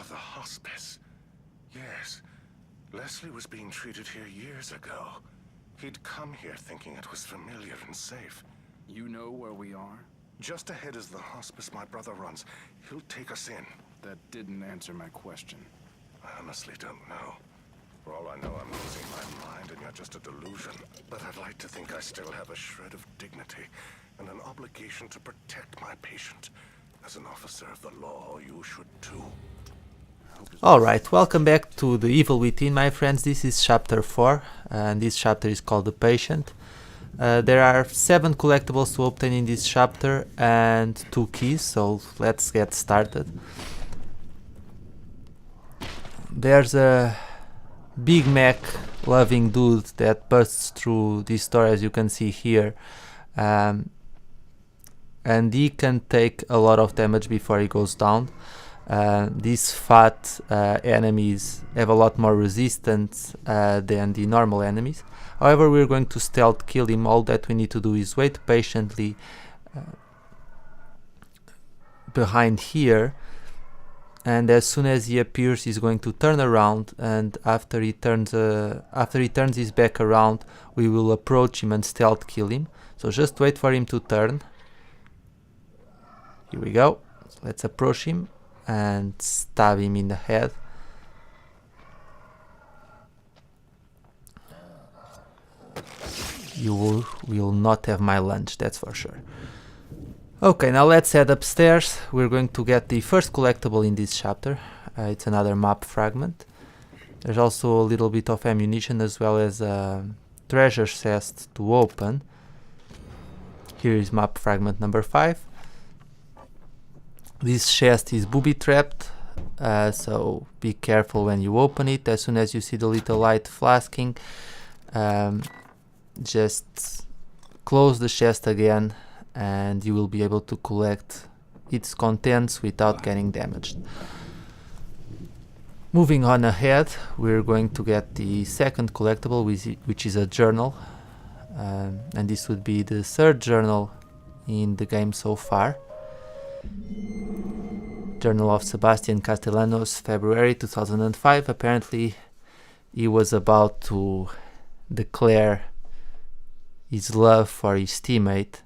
the hospice. Yes. Leslie was being treated here years ago. He'd come here thinking it was familiar and safe. You know where we are? Just ahead is the hospice my brother runs. He'll take us in. That didn't answer my question. I honestly don't know. For all I know, I'm losing my mind and you're just a delusion. But I'd like to think I still have a shred of dignity and an obligation to protect my patient. As an officer of the law, you should too. Alright, welcome back to The Evil Within, my friends. This is chapter 4, and this chapter is called The Patient. There are 7 collectibles to obtain in this chapter and 2 keys, so let's get started. There's a Big Mac loving dude that bursts through this door, as you can see here, and he can take a lot of damage before he goes down. These fat enemies have a lot more resistance than the normal enemies. However, we're going to stealth kill him. All that we need to do is wait patiently behind here, and as soon as he appears, he's going to turn around, and after he turns his back around, we will approach him and stealth kill him. So just wait for him to turn. Here we go. So let's approach him and stab him in the head. You will not have my lunch, that's for sure. Okay, now let's head upstairs. We're going to get the first collectible in this chapter. It's another map fragment. There's also a little bit of ammunition as well as a treasure chest to open. Here is map fragment number 5. This chest is booby-trapped, so be careful when you open it. As soon as you see the little light flasking, just close the chest again and you will be able to collect its contents without getting damaged. Moving on ahead, we're going to get the second collectible, which is a journal, and this would be the 3rd journal in the game so far. Journal of Sebastian Castellanos, February 2005. Apparently he was about to declare his love for his teammate.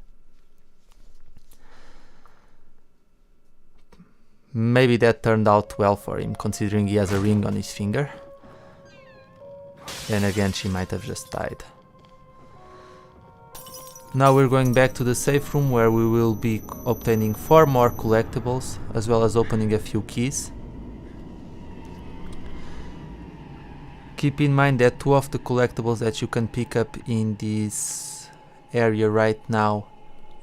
Maybe that turned out well for him, considering he has a ring on his finger. And again, she might have just died. Now we're going back to the safe room, where we will be obtaining 4 more collectibles, as well as opening a few keys. Keep in mind that 2 of the collectibles that you can pick up in this area right now,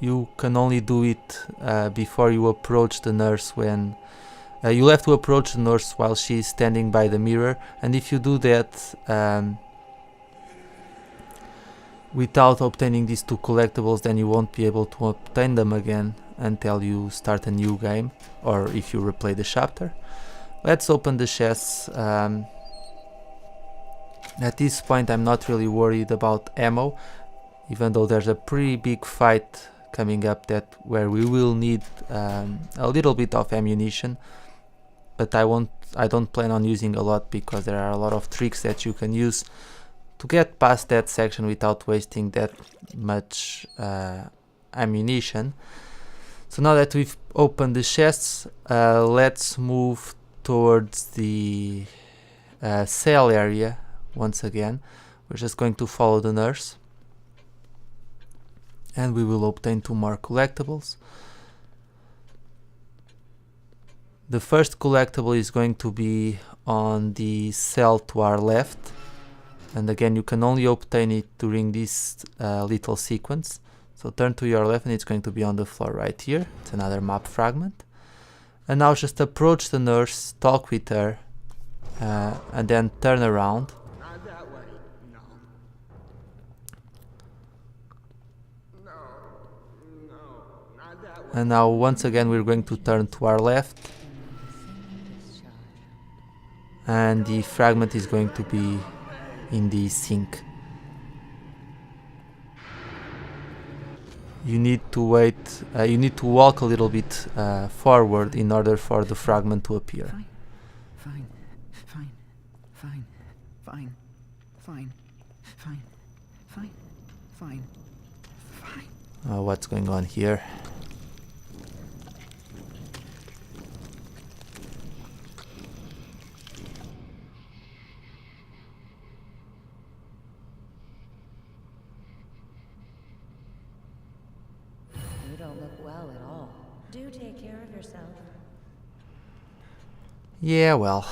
you can only do it before you approach the nurse. When you'll have to approach the nurse while she's standing by the mirror, and if you do that without obtaining these 2 collectibles, then you won't be able to obtain them again until you start a new game, or if you replay the chapter. Let's open the chests. At this point I'm not really worried about ammo, even though there's a pretty big fight coming up where we will need a little bit of ammunition, but I don't plan on using a lot, because there are a lot of tricks that you can use to get past that section without wasting that much ammunition. So now that we've opened the chests, let's move towards the cell area once again. We're just going to follow the nurse, and we will obtain 2 more collectibles. The first collectible is going to be on the cell to our left, and again you can only obtain it during this little sequence. So turn to your left and it's going to be on the floor right here. It's another map fragment. And now just approach the nurse, talk with her, and then turn around. Not that way. No. No. No. Not that way. And now once again we're going to turn to our left, and the fragment is going to be in the sink. You need to wait, you need to walk a little bit forward in order for the fragment to appear. Fine. Fine. Fine. Fine. Fine. Fine. Fine. Fine. Fine. What's going on here? You don't look well at all. Do take care of yourself. Yeah, well,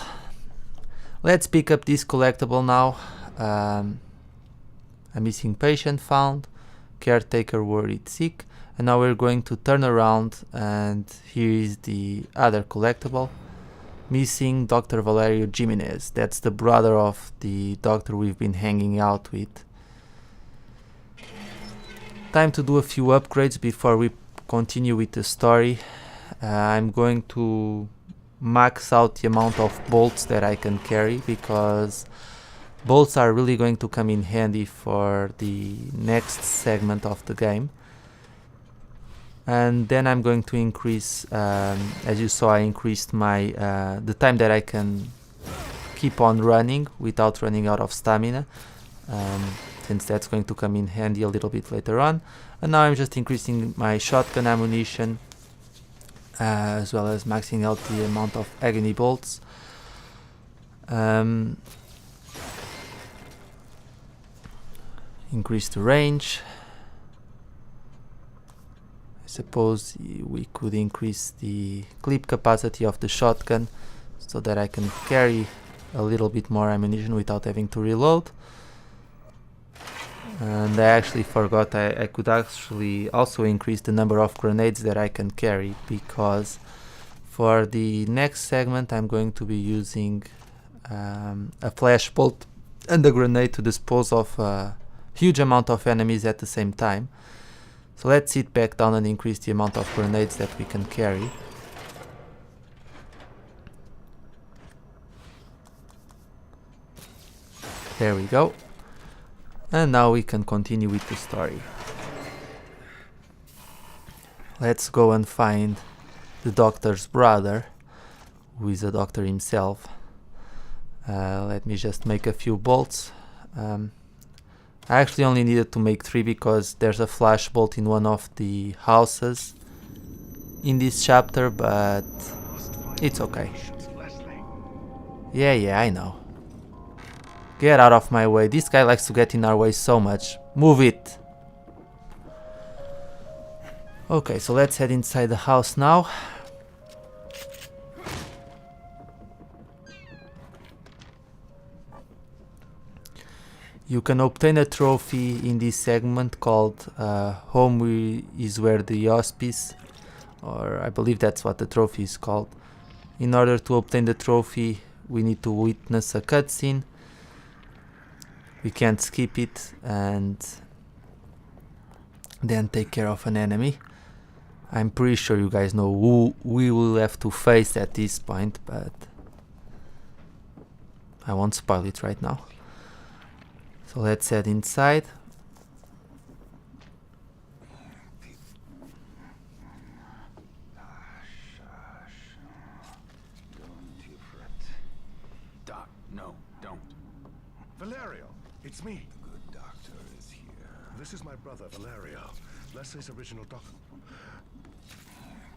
let's pick up this collectible now. A missing patient found, caretaker worried sick, and now we're going to turn around, and here is the other collectible. Missing Dr. Valerio Jimenez. That's the brother of the doctor we've been hanging out with. Time to do a few upgrades before we continue with the story. I'm going to max out the amount of bolts that I can carry, because bolts are really going to come in handy for the next segment of the game. And then I'm going to increase, as you saw, I increased my the time that I can keep on running without running out of stamina, since that's going to come in handy a little bit later on. And now I'm just increasing my shotgun ammunition, as well as maxing out the amount of agony bolts. Increase the range. I suppose we could increase the clip capacity of the shotgun so that I can carry a little bit more ammunition without having to reload. And I actually forgot I could actually also increase the number of grenades that I can carry, because for the next segment I'm going to be using a flash bolt and a grenade to dispose of a huge amount of enemies at the same time. So let's sit back down and increase the amount of grenades that we can carry. There we go. And now we can continue with the story. Let's go and find the doctor's brother, who is a doctor himself. Let me just make a few bolts. I actually only needed to make 3 because there's a flash bolt in one of the houses in this chapter, but it's okay. Yeah, I know. Get out of my way. This guy likes to get in our way so much. Move it. Okay, so let's head inside the house now. You can obtain a trophy in this segment called Home is Where the Hospice, or I believe that's what the trophy is called. In order to obtain the trophy, we need to witness a cutscene. We can't skip it and then take care of an enemy. I'm pretty sure you guys know who we will have to face at this point, but I won't spoil it right now. So let's head inside. Doc, no, don't. Valerio, it's me. The good doctor is here. This is my brother, Valerio. Leslie's original doctor.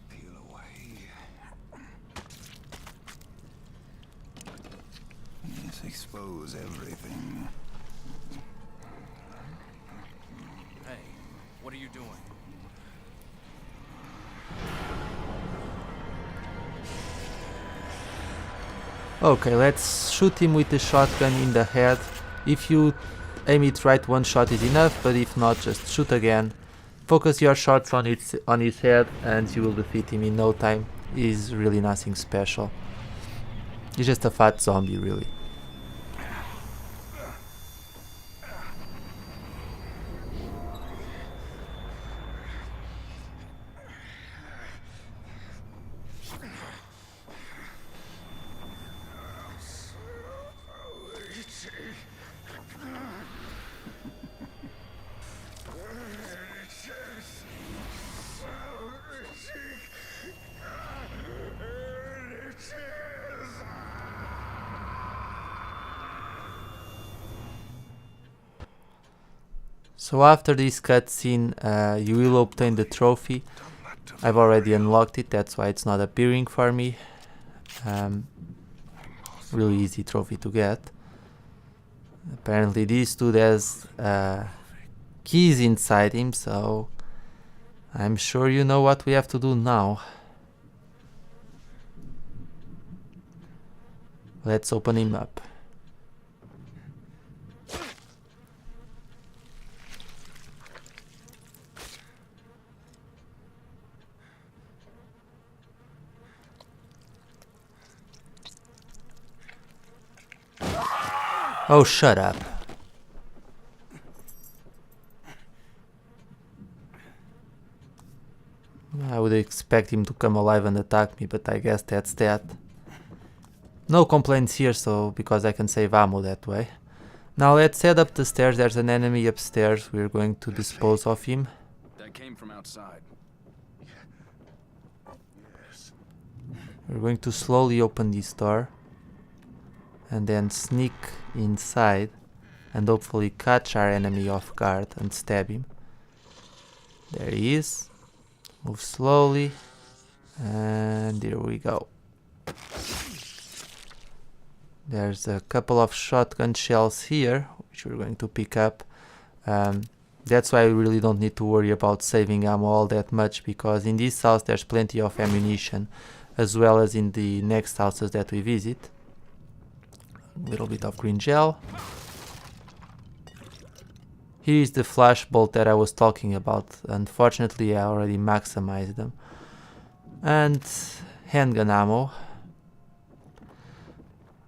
Peel away. Yes, expose everything. Hey, what are you doing? Okay, let's shoot him with the shotgun in the head. If you aim it right, one shot is enough, but if not, just shoot again. Focus your shots on his head and you will defeat him in no time. He's really nothing special. He's just a fat zombie, really. So after this cutscene, you will obtain the trophy. I've already unlocked it, that's why it's not appearing for me. Really easy trophy to get. Apparently this dude has keys inside him, so I'm sure you know what we have to do now. Let's open him up. Oh, shut up. I would expect him to come alive and attack me, but I guess that's that. No complaints here, so because I can save ammo that way. Now let's head up the stairs. There's an enemy upstairs. We're going to dispose of him. That came from outside. We're going to slowly open this door and then sneak inside and hopefully catch our enemy off guard and stab him. There he is. Move slowly, and here we go. There's a couple of shotgun shells here, which we're going to pick up. That's why we really don't need to worry about saving ammo all that much, because in this house there's plenty of ammunition, as well as in the next houses that we visit. A little bit of green gel. Here is the flash bolt that I was talking about. Unfortunately, I already maximized them. And handgun ammo.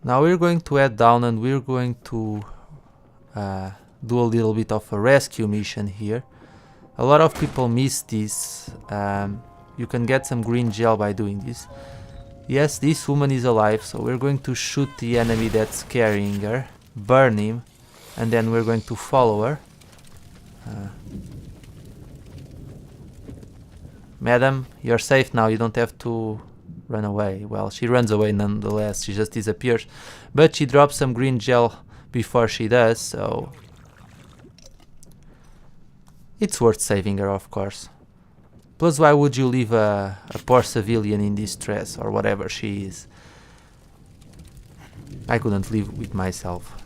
Now we're going to head down and we're going to do a little bit of a rescue mission here. A lot of people miss this. You can get some green gel by doing this. Yes, this woman is alive, so we're going to shoot the enemy that's carrying her, burn him, and then we're going to follow her. Madam, you're safe now, you don't have to run away. Well, she runs away nonetheless, she just disappears. But she drops some green gel before she does, so it's worth saving her, of course. Plus, why would you leave a poor civilian in distress, or whatever she is? I couldn't live with myself.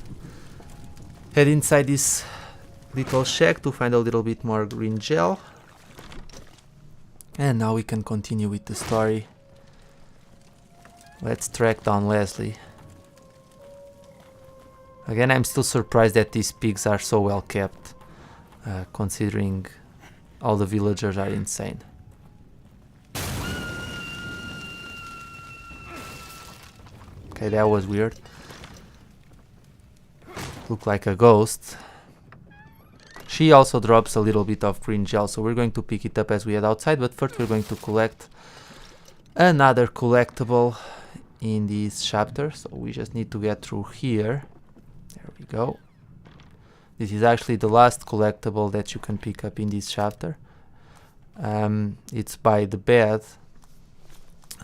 Head inside this little shack to find a little bit more green gel. And now we can continue with the story. Let's track down Leslie. Again, I'm still surprised that these pigs are so well kept, considering all the villagers are insane. Okay, that was weird. Looked like a ghost. She also drops a little bit of green gel, so we're going to pick it up as we head outside, but first we're going to collect another collectible in this chapter. So we just need to get through here. There we go. This is actually the last collectible that you can pick up in this chapter. It's by the bed,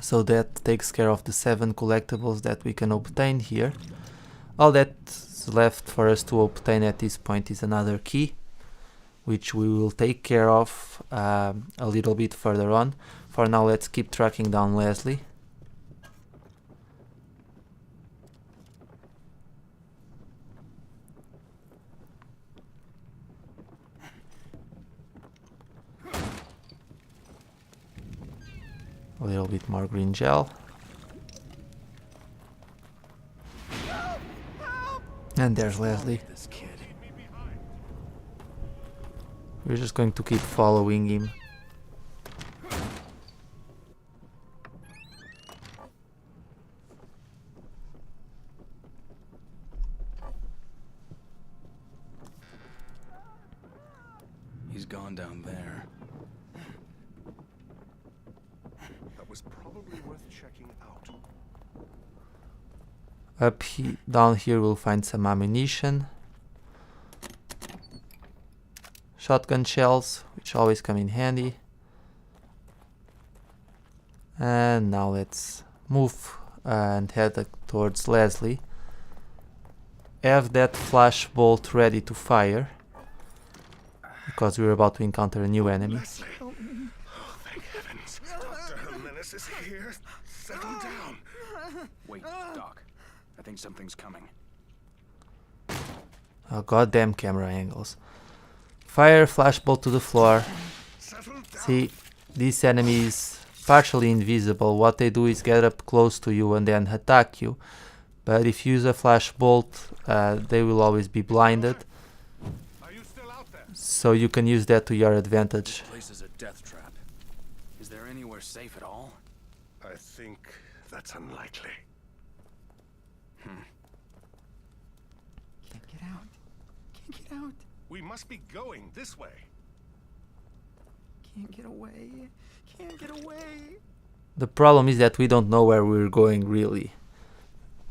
so that takes care of the 7 collectibles that we can obtain here. All that's left for us to obtain at this point is another key, which we will take care of a little bit further on. For now, let's keep tracking down Leslie. A little bit more green gel. And there's Leslie. We're just going to keep following him. He's gone down there. That was probably worth checking out. Down here we'll find some ammunition. Shotgun shells, which always come in handy. And now let's move and head towards Leslie. Have that flash bolt ready to fire. because we're about to encounter a new enemy. Leslie! Oh, thank heavens. Dr. Jimenez is here. Settle down. Wait, Doc. I think something's coming. Oh, goddamn camera angles. Fire flashball to the floor. Settle down. See, these enemies partially invisible. What they do is get up close to you and then attack you. But if you use a flashbolt, they will always be blinded. Are you still out there? So you can use that to your advantage. This place is a death trap. Is there anywhere safe at all? I think that's unlikely. Can't get out. Can't get out. We must be going this way. Can't get away. Can't get away. The problem is that we don't know where we're going really.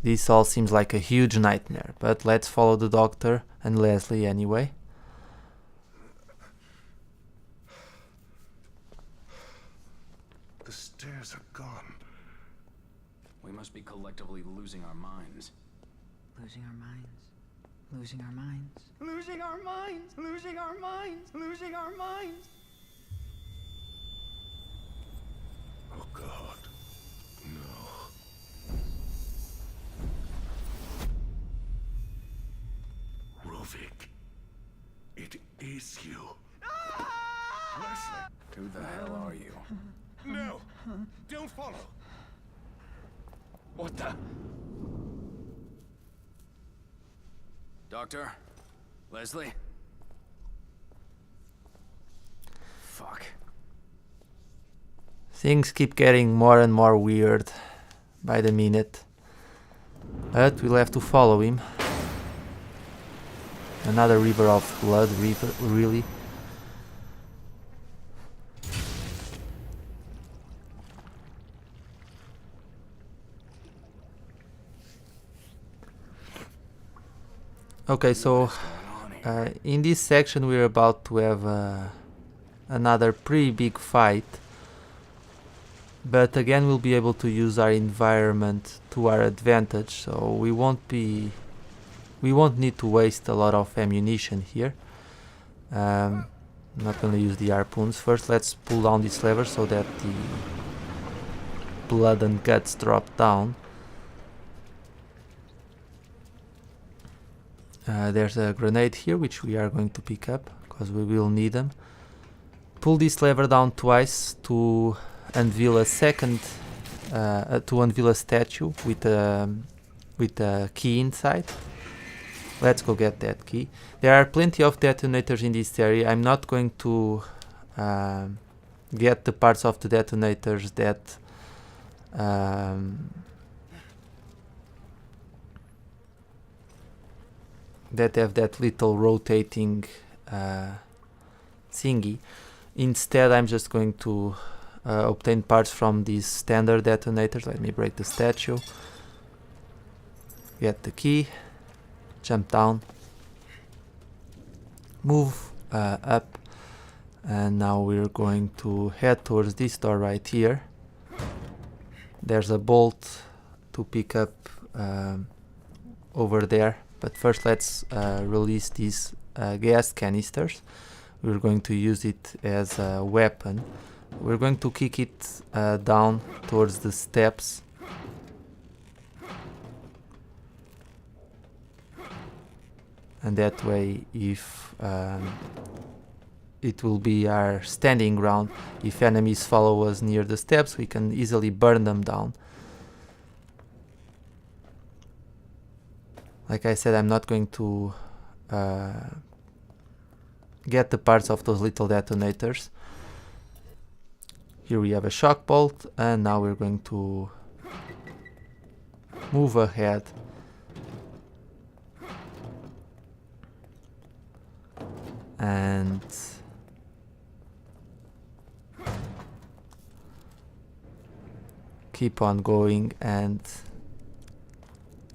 This all seems like a huge nightmare, but let's follow the doctor and Leslie anyway. The stairs are gone. We must be collectively losing our minds. Losing our minds. Losing our minds. Losing our minds. Losing our minds. Losing our minds. Oh God, no. Rovik, it is you. Leslie, Who the hell are you? no, don't follow. What the? Doctor? Leslie? Fuck. Things keep getting more and more weird by the minute. But we'll have to follow him. Another river of blood, really. Okay, so in this section we're about to have another pretty big fight. But again, we'll be able to use our environment to our advantage, so we won't need to waste a lot of ammunition here. I'm not going to use the harpoons. First, let's pull down this lever so that the blood and guts drop down. There's a grenade here, which we are going to pick up because we will need them. Pull this lever down twice to unveil a statue with a key inside. Let's go get that key. There are plenty of detonators in this area. I'm not going to get the parts of the detonators that that have that little rotating thingy. Instead, I'm just going to obtain parts from these standard detonators. Let me break the statue. Get the key. Jump down. Move up. And now we're going to head towards this door right here. There's a bolt to pick up over there. But first let's release these gas canisters. We're going to use it as a weapon. We're going to kick it down towards the steps. And that way, if it will be our standing ground, if enemies follow us near the steps, we can easily burn them down. Like I said, I'm not going to get the parts of those little detonators. Here we have a shock bolt, and now we're going to move ahead. And keep on going and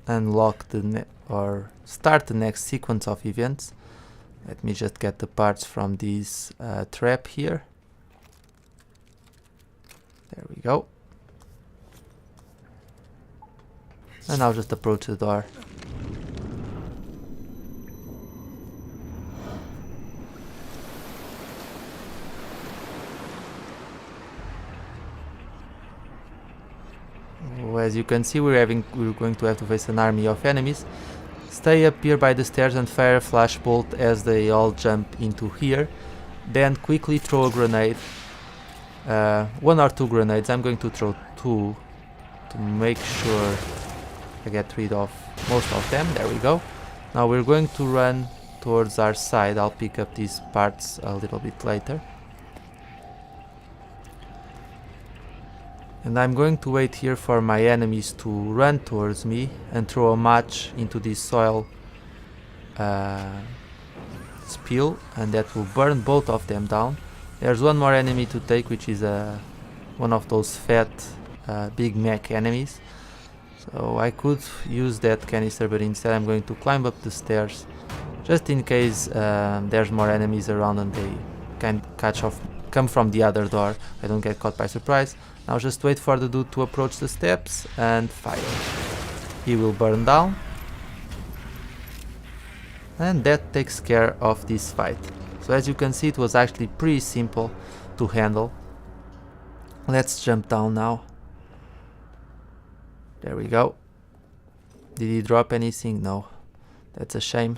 unlock or start the next sequence of events. Let me just get the parts from this trap here. There we go. And I'll just approach the door. So as you can see, we're going to have to face an army of enemies. Stay up here by the stairs and fire a flash bolt as they all jump into here. Then quickly throw a grenade. 1 or 2 grenades. I'm going to throw 2 to make sure I get rid of most of them. There we go. Now we're going to run towards our side. I'll pick up these parts a little bit later. And I'm going to wait here for my enemies to run towards me and throw a match into this soil spill, and that will burn both of them down. There's one more enemy to take, which is one of those fat Big Mac enemies. So I could use that canister, but instead I'm going to climb up the stairs just in case there's more enemies around and they can come from the other door. I don't get caught by surprise. Now just wait for the dude to approach the steps and fire. He will burn down. And that takes care of this fight. So as you can see, it was actually pretty simple to handle. Let's jump down now. There we go. Did he drop anything? No. That's a shame.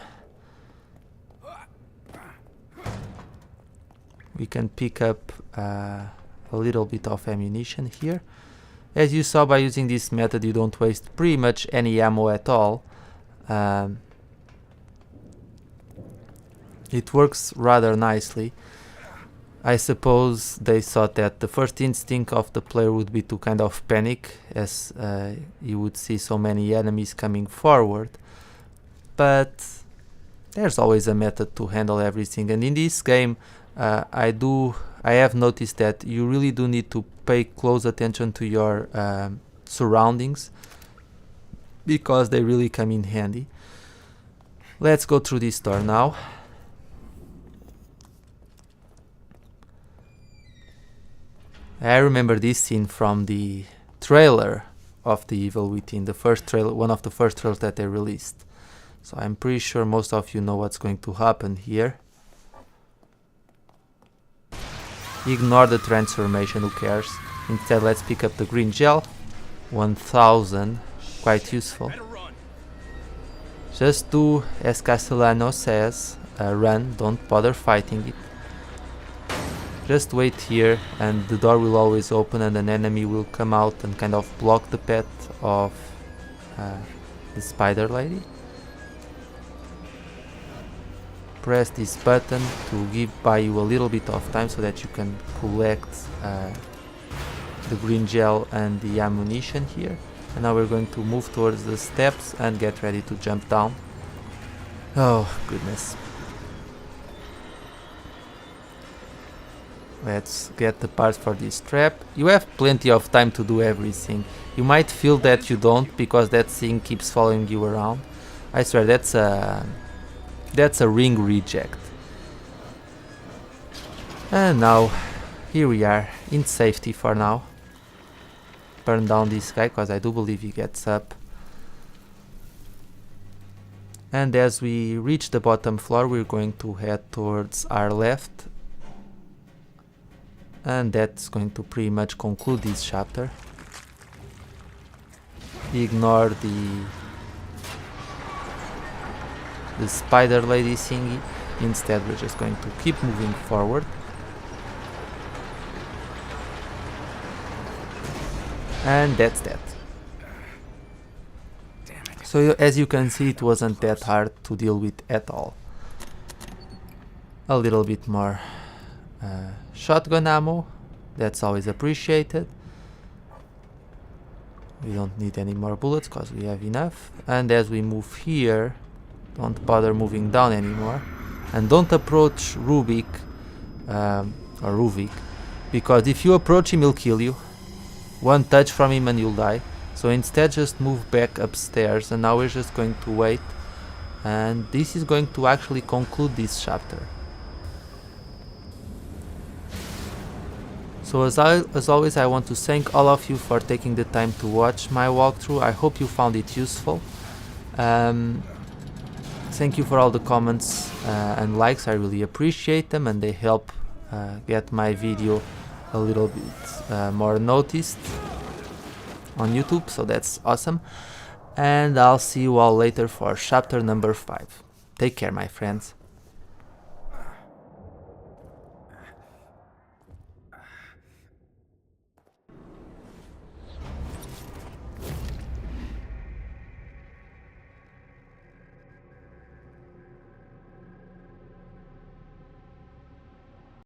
We can pick up a little bit of ammunition here. As you saw, by using this method you don't waste pretty much any ammo at all. It works rather nicely. I suppose they thought that the first instinct of the player would be to kind of panic as you would see so many enemies coming forward, but there's always a method to handle everything, and in this game I have noticed that you really do need to pay close attention to your surroundings because they really come in handy. Let's go through this door now. I remember this scene from the trailer of The Evil Within, the first trailer, one of the first trailers that they released. So I'm pretty sure most of you know what's going to happen here. Ignore the transformation, who cares? Instead, let's pick up the green gel. 1000, quite useful. Just do as Castellanos says, run, don't bother fighting it. Just wait here and the door will always open and an enemy will come out and kind of block the path of the spider lady. Press this button to buy you a little bit of time so that you can collect the green gel and the ammunition here. And now we're going to move towards the steps and get ready to jump down. Oh goodness. Let's get the parts for this trap. You have plenty of time to do everything. You might feel that you don't because that thing keeps following you around. I swear that's a ring reject. And now here we are in safety for now. Burn down this guy because I do believe he gets up. And as we reach the bottom floor, we're going to head towards our left. And that's going to pretty much conclude this chapter. Ignore the spider lady thingy. Instead, we're just going to keep moving forward. And that's that. So as you can see, it wasn't that hard to deal with at all. A little bit more shotgun ammo, that's always appreciated. We don't need any more bullets because we have enough. And as we move here, don't bother moving down anymore. And don't approach Rubik, because if you approach him, he'll kill you. One touch from him and you'll die. So instead, just move back upstairs. And now we're just going to wait. And this is going to actually conclude this chapter. So as always, I want to thank all of you for taking the time to watch my walkthrough. I hope you found it useful. Thank you for all the comments and likes. I really appreciate them and they help get my video a little bit more noticed. on YouTube, so that's awesome. And I'll see you all later for chapter number 5. Take care, my friends.